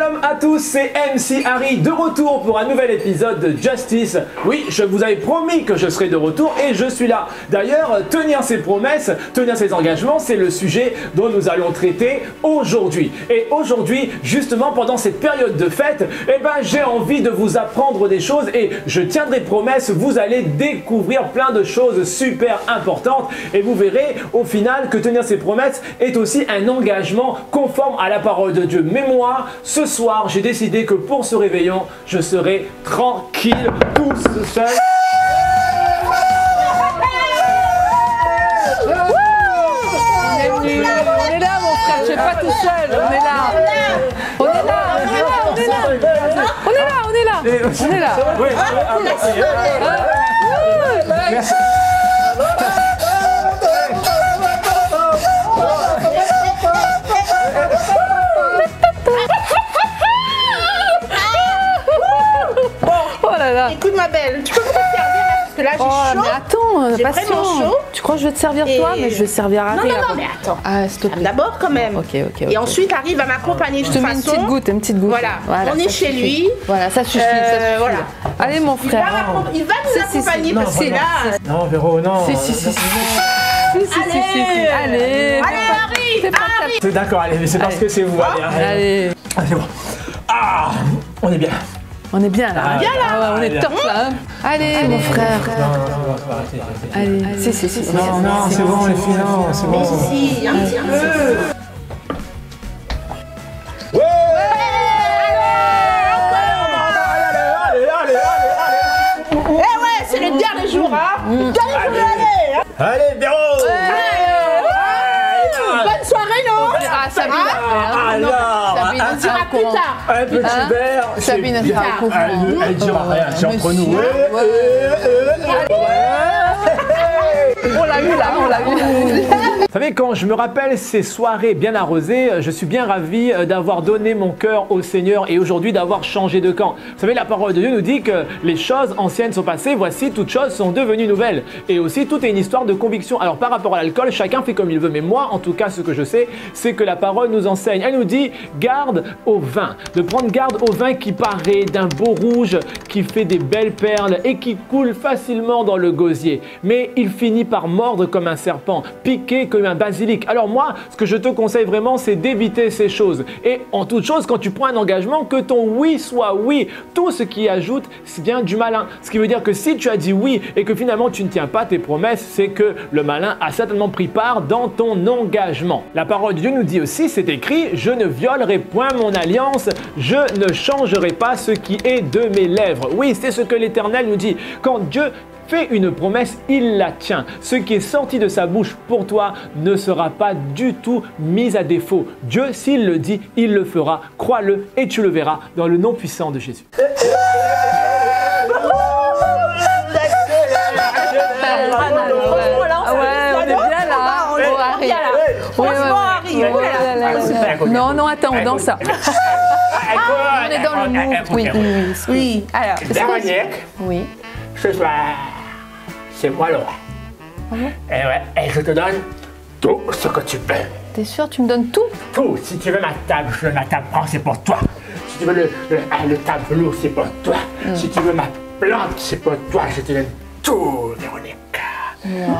Shalom à tous, c'est MC Harry de retour pour un nouvel épisode de Justice. Oui, je vous avais promis que je serais de retour et je suis là. D'ailleurs, tenir ses promesses, tenir ses engagements, c'est le sujet dont nous allons traiter aujourd'hui. Et aujourd'hui, justement pendant cette période de fête, j'ai envie de vous apprendre des choses et je tiendrai promesse, vous allez découvrir plein de choses super importantes et vous verrez au final que tenir ses promesses est aussi un engagement conforme à la parole de Dieu. Mais moi, ce soir, j'ai décidé que pour ce réveillon, je serai tranquille, tout seul. On est là, mon frère, je suis pas tout seul, on est là. On est là. Oui, merci. Écoute ma belle, tu peux me servir parce que là j'ai chaud. Mais attends, j'ai vraiment chaud. Tu crois que je vais te servir toi, mais je vais servir Harry. Non, mais attends. Ah, s'il te plaît. D'abord quand même. Ok. Et ensuite Harry va m'accompagner de toute façon. Une petite goutte. Voilà. On est chez lui. Voilà, ça suffit. Voilà. Allez mon frère. Il va nous accompagner parce que là. Non, Véro, non. Allez, Harry. D'accord, allez, c'est parce que c'est vous. Allez. C'est bon. Ah, on est bien. On est bien là. On est top là. Allez, mon frère. Non, arrêtez. Allez. Non, c'est bon, les filles, non, c'est bon. Mais si, un petit peu. C'est le dernier jour, hein. Allez, Véro. Bonne soirée, non? Sabine, on dira plus tard. Un petit verre. Sabine, elle sera au courant. Elle dira rien, c'est entre nous. On l'a vu là, on l'a vu. Vous savez, quand je me rappelle ces soirées bien arrosées, je suis bien ravi d'avoir donné mon cœur au Seigneur et aujourd'hui d'avoir changé de camp. Vous savez, la parole de Dieu nous dit que les choses anciennes sont passées, voici toutes choses sont devenues nouvelles. Et aussi, tout est une histoire de conviction. Alors par rapport à l'alcool, chacun fait comme il veut, mais moi, en tout cas, ce que je sais, c'est que la parole nous enseigne. Elle nous dit, garde au vin, de prendre garde au vin qui paraît d'un beau rouge, qui fait des belles perles et qui coule facilement dans le gosier. Mais il finit par mordre comme un serpent, piquer comme un basilic. Alors moi, ce que je te conseille vraiment, c'est d'éviter ces choses. Et en toute chose, quand tu prends un engagement, que ton oui soit oui. Tout ce qui ajoute, c'est bien du malin. Ce qui veut dire que si tu as dit oui et que finalement tu ne tiens pas tes promesses, c'est que le malin a certainement pris part dans ton engagement. La parole de Dieu nous dit aussi, c'est écrit, je ne violerai point mon alliance, je ne changerai pas ce qui est de mes lèvres. Oui, c'est ce que l'Éternel nous dit. Quand Dieu fait une promesse, il la tient. Ce qui est sorti de sa bouche pour toi ne sera pas du tout mis à défaut. Dieu, s'il le dit, il le fera. Crois-le et tu le verras dans le nom puissant de Jésus. On est bien là. Non, attends, on danse ça. On est dans le mood. Oui. Alors, oui. Ce soir, c'est moi le roi. Et je te donne tout ce que tu peux. T'es sûr, tu me donnes tout? Tout. Si tu veux ma table, je donne la table. Oh, c'est pour toi. Si tu veux le tableau, c'est pour toi. Si tu veux ma plante, c'est pour toi. Je te donne tout, Véronique. Moi.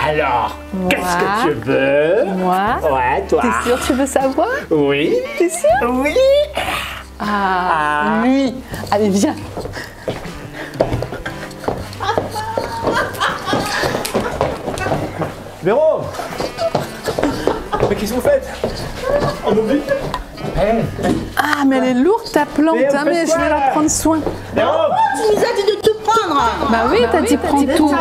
Alors, qu'est-ce que tu veux? Moi. Ouais, toi. T'es sûr, tu veux savoir? Oui. T'es sûr? Oui. Lui. Allez, viens. Véro! Mais qu'est-ce que vous faites? On oublie? Ah, mais elle est lourde ta plante, hein, mais je vais la prendre soin. Véro! Tu nous as dit de tout prendre. Bah oui, t'as dit prends tout.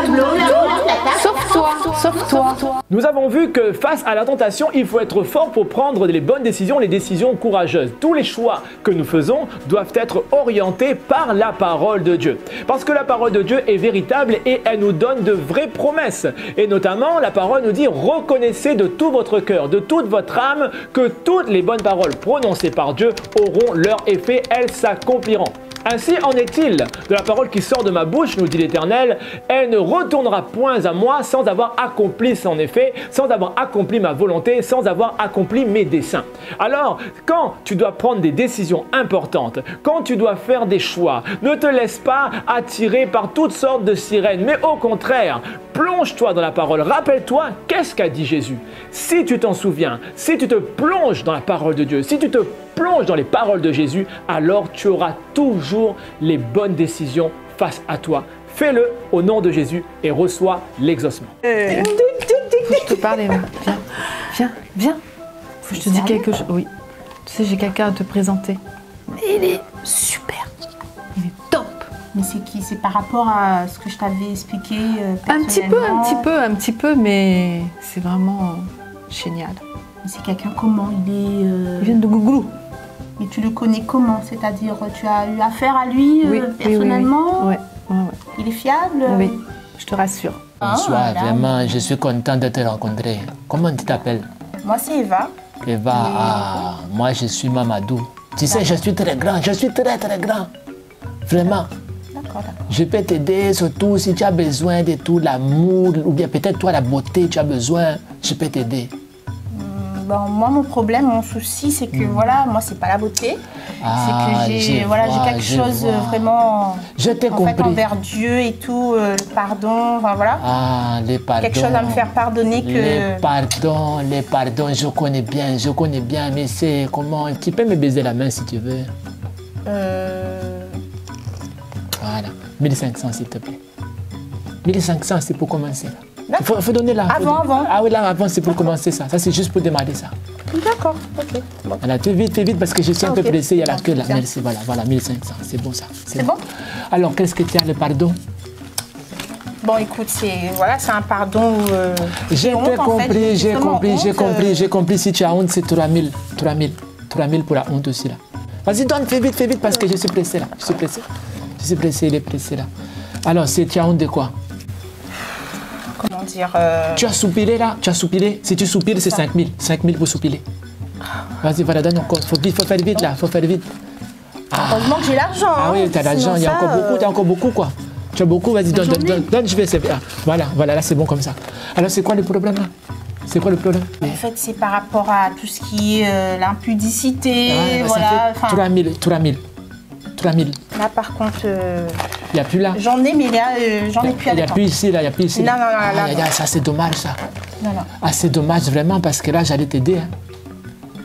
Sauf toi. Nous avons vu que face à la tentation, il faut être fort pour prendre les bonnes décisions, les décisions courageuses. Tous les choix que nous faisons doivent être orientés par la parole de Dieu. Parce que la parole de Dieu est véritable et elle nous donne de vraies promesses. Et notamment, la parole nous dit « Reconnaissez de tout votre cœur, de toute votre âme, que toutes les bonnes paroles prononcées par Dieu auront leur effet, elles s'accompliront. » Ainsi en est-il de la parole qui sort de ma bouche, nous dit l'Éternel, elle ne retournera point à moi sans avoir accompli son effet, sans avoir accompli ma volonté, sans avoir accompli mes desseins. Alors, quand tu dois prendre des décisions importantes, quand tu dois faire des choix, ne te laisse pas attirer par toutes sortes de sirènes, mais au contraire, plonge-toi dans la parole. Rappelle-toi, qu'est-ce qu'a dit Jésus? Si tu t'en souviens, si tu te plonges dans la parole de Dieu, si tu te plonges dans les paroles de Jésus, alors tu auras toujours les bonnes décisions face à toi. Fais-le au nom de Jésus et reçois l'exaucement. Je te parle, Eva. Viens. Faut que je te dise quelque chose. Oui. Tu sais, j'ai quelqu'un à te présenter. Il est super. Il est top. Mais c'est qui? C'est par rapport à ce que je t'avais expliqué un petit peu, mais c'est vraiment génial. C'est quelqu'un comment? Il vient de Gouglou. Mais tu le connais comment? C'est-à-dire, tu as eu affaire à lui personnellement? Oui. Il est fiable? Oui, je te rassure. Bonsoir, vraiment, je suis content de te rencontrer. Comment tu t'appelles? Moi, c'est Eva. Eva, moi je suis Mamadou. Tu sais, je suis très grand, je suis très grand. Vraiment. D'accord. Je peux t'aider, surtout si tu as besoin de tout l'amour, ou bien peut-être toi la beauté, tu as besoin, je peux t'aider. Bon, moi, mon problème, mon souci, c'est que voilà, moi, c'est pas la beauté. C'est que j'ai quelque chose vraiment. Je t'ai compris. Envers Dieu et tout, le pardon, enfin voilà. Les pardons. Quelque chose à me faire pardonner que. Les pardons, je connais bien, mais c'est comment. Tu peux me baiser la main si tu veux. Voilà, 1500 s'il te plaît. 1500, c'est pour commencer. Il faut donner là. Avant. Ah oui, là, avant, c'est pour commencer ça. Ça, c'est juste pour démarrer ça. D'accord, ok. Bon. Voilà, fais vite parce que je suis un peu pressé. Il y a la queue là. Merci, voilà, 1500. C'est bon ça. C'est bon? Alors, qu'est-ce que tu as, le pardon? Bon, écoute, c'est un pardon. J'ai compris. Si tu as honte, c'est 3000 pour la honte aussi là. Vas-y, donne, fais vite parce que je suis pressé là. Il est pressé là. Alors, tu as honte de quoi? Comment dire Tu as soupiré là? Si tu soupires, c'est 5000. 5000 pour soupirer. Vas-y, voilà, donne encore. Faut faire vite là, Heureusement que j'ai l'argent. Ah oui, tu as l'argent, il y a encore beaucoup quoi. Tu as beaucoup, vas-y, donne, je vais essayer. Voilà, là c'est bon comme ça. Alors, c'est quoi le problème là? C'est quoi le problème? En fait, c'est par rapport à tout ce qui est l'impudicité, voilà. 3000. Là, par contre, il n'y a plus là. J'en ai, mais là, j'en ai plus à Il n'y a plus ici, là. Non. Ça, c'est dommage, ça. Non. Ah, c'est dommage, vraiment, parce que là, j'allais t'aider. Hein.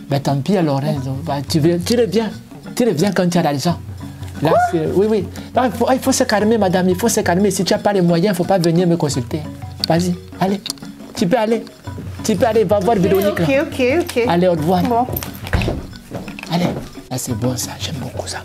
Ben, tant pis, alors, hein, tu reviens quand tu as l'argent. Là, oui. Non, il faut se calmer, madame, il faut se calmer. Si tu n'as pas les moyens, il ne faut pas venir me consulter. Vas-y, allez. Tu peux aller, va voir Véronique. Ok. Allez, au revoir. Bon. Allez. Là, c'est bon, ça. J'aime beaucoup ça.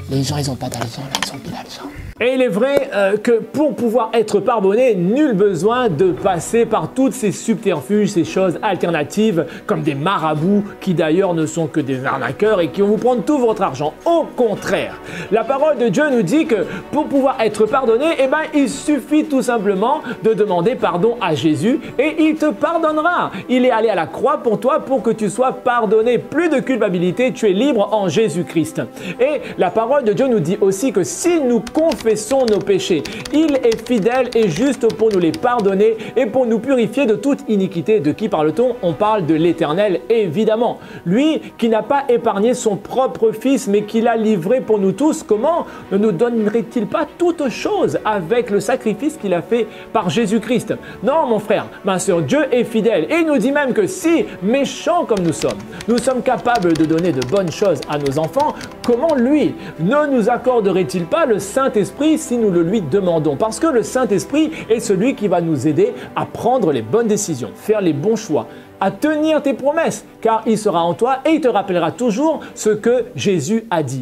Les gens, ils n'ont pas d'argent, là, ils n'ont plus d'argent. Et il est vrai que pour pouvoir être pardonné, nul besoin de passer par toutes ces subterfuges, ces choses alternatives, comme des marabouts qui d'ailleurs ne sont que des arnaqueurs et qui vont vous prendre tout votre argent. Au contraire, la parole de Dieu nous dit que pour pouvoir être pardonné, il suffit tout simplement de demander pardon à Jésus et il te pardonnera. Il est allé à la croix pour toi pour que tu sois pardonné. Plus de culpabilité, tu es libre en Jésus-Christ. Et la parole de Dieu nous dit aussi que si nous confessons nos péchés, il est fidèle et juste pour nous les pardonner et pour nous purifier de toute iniquité. De qui parle-t-on? On parle de l'Éternel, évidemment. Lui qui n'a pas épargné son propre Fils, mais qui l'a livré pour nous tous. Comment ne nous donnerait-il pas toutes choses avec le sacrifice qu'il a fait par Jésus-Christ? Non, mon frère, ma soeur, Dieu est fidèle. Et il nous dit même que si, méchants comme nous sommes capables de donner de bonnes choses à nos enfants, comment lui ne nous accorderait-il pas le Saint-Esprit si nous le lui demandons? Parce que le Saint-Esprit est celui qui va nous aider à prendre les bonnes décisions, faire les bons choix, à tenir tes promesses, car il sera en toi et il te rappellera toujours ce que Jésus a dit.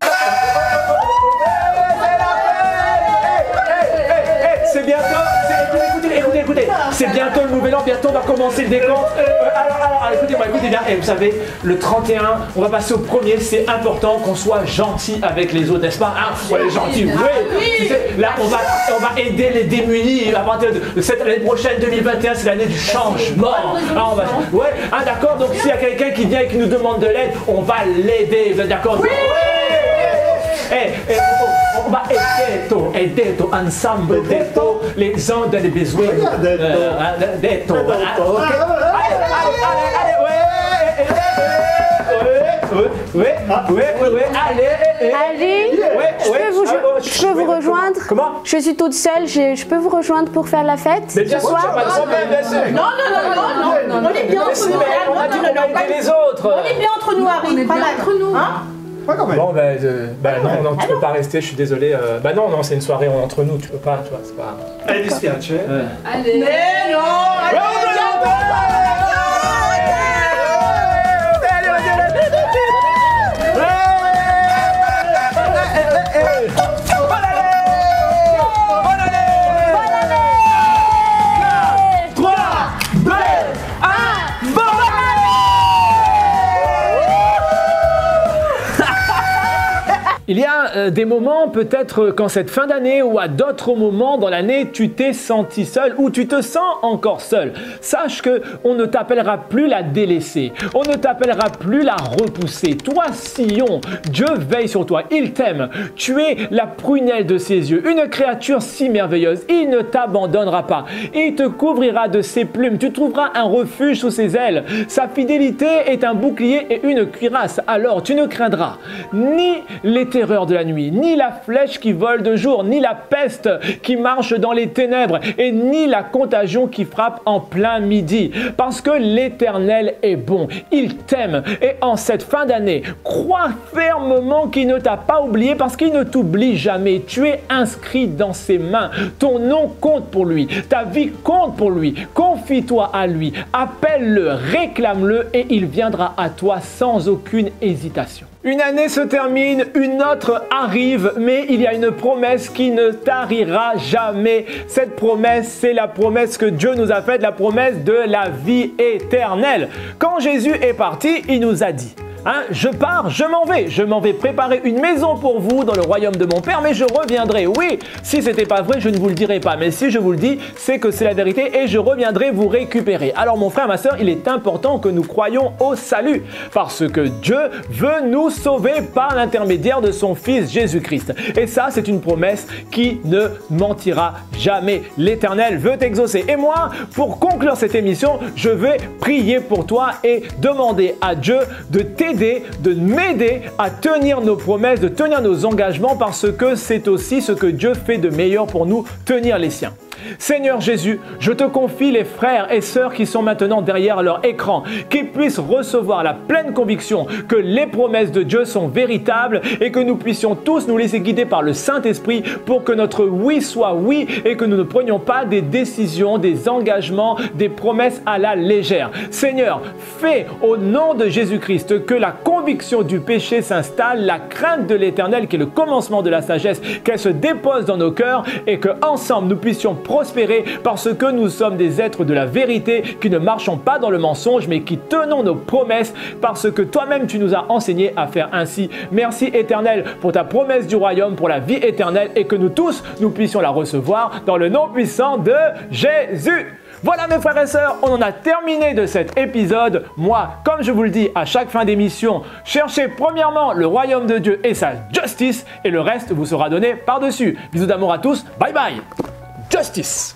C'est bientôt, écoutez, c'est bientôt le nouvel an, bientôt on va commencer le décompte. Alors, écoutez-moi bien, et vous savez, le 31, on va passer au premier, c'est important qu'on soit gentil avec les autres, n'est-ce pas? Ouais, gentil, oui. Là, on va aider les démunis à partir de cette année prochaine, 2021, c'est l'année du changement. D'accord, donc s'il y a quelqu'un qui vient et qui nous demande de l'aide, on va l'aider, vous êtes d'accord? Oui. On va aider ensemble, les gens dans les besoins. Allez, je peux vous rejoindre. Comment? Je suis toute seule, je peux vous rejoindre pour faire la fête ce soir? Non, on est bien entre nous. On a dit qu'on va aider les autres. On est bien entre nous, Harry. On est bien entre nous. Pas quand même. Bon, non, tu peux pas rester, je suis désolé. Non, c'est une soirée entre nous, tu peux pas, tu vois, c'est pas... Allez, dispiace. Allez. Mais non, Il y a des moments, peut-être qu'en cette fin d'année ou à d'autres moments dans l'année, tu t'es senti seul ou tu te sens encore seul. Sache que on ne t'appellera plus la délaissée, on ne t'appellera plus la repoussée. Toi, Sion, Dieu veille sur toi, il t'aime. Tu es la prunelle de ses yeux, une créature si merveilleuse. Il ne t'abandonnera pas, il te couvrira de ses plumes, tu trouveras un refuge sous ses ailes. Sa fidélité est un bouclier et une cuirasse. Alors tu ne craindras ni les terreurs de la nuit, ni la flèche qui vole de jour, ni la peste qui marche dans les ténèbres, et ni la contagion qui frappe en plein midi. Parce que l'Éternel est bon, il t'aime, et en cette fin d'année, crois fermement qu'il ne t'a pas oublié, parce qu'il ne t'oublie jamais. Tu es inscrit dans ses mains, ton nom compte pour lui, ta vie compte pour lui. Confie-toi à lui, appelle-le, réclame-le, et il viendra à toi sans aucune hésitation. Une année se termine, une autre arrive, mais il y a une promesse qui ne tarira jamais. Cette promesse, c'est la promesse que Dieu nous a faite, la promesse de la vie éternelle. Quand Jésus est parti, il nous a dit: je pars, je m'en vais préparer une maison pour vous dans le royaume de mon Père, mais je reviendrai. Oui, si ce n'était pas vrai, je ne vous le dirais pas, mais si je vous le dis, c'est que c'est la vérité et je reviendrai vous récupérer. Alors mon frère, ma soeur, il est important que nous croyions au salut, parce que Dieu veut nous sauver par l'intermédiaire de son Fils Jésus-Christ. Et ça, c'est une promesse qui ne mentira jamais. L'Éternel veut t'exaucer. Et moi, pour conclure cette émission, je vais prier pour toi et demander à Dieu de t'aider, de m'aider à tenir nos promesses, de tenir nos engagements, parce que c'est aussi ce que Dieu fait de meilleur pour nous, tenir les siens. Seigneur Jésus, je te confie les frères et sœurs qui sont maintenant derrière leur écran, qu'ils puissent recevoir la pleine conviction que les promesses de Dieu sont véritables et que nous puissions tous nous laisser guider par le Saint-Esprit pour que notre oui soit oui et que nous ne prenions pas des décisions, des engagements, des promesses à la légère. Seigneur, fais au nom de Jésus-Christ que la conviction du péché s'installe, la crainte de l'Éternel qui est le commencement de la sagesse, qu'elle se dépose dans nos cœurs et que ensemble nous puissions prospérer parce que nous sommes des êtres de la vérité qui ne marchons pas dans le mensonge mais qui tenons nos promesses parce que toi-même tu nous as enseigné à faire ainsi. Merci Éternel pour ta promesse du royaume, pour la vie éternelle et que nous tous nous puissions la recevoir dans le nom puissant de Jésus. Voilà mes frères et sœurs, on en a terminé de cet épisode. Moi, comme je vous le dis à chaque fin d'émission, cherchez premièrement le royaume de Dieu et sa justice et le reste vous sera donné par-dessus. Bisous d'amour à tous, bye bye. Justice.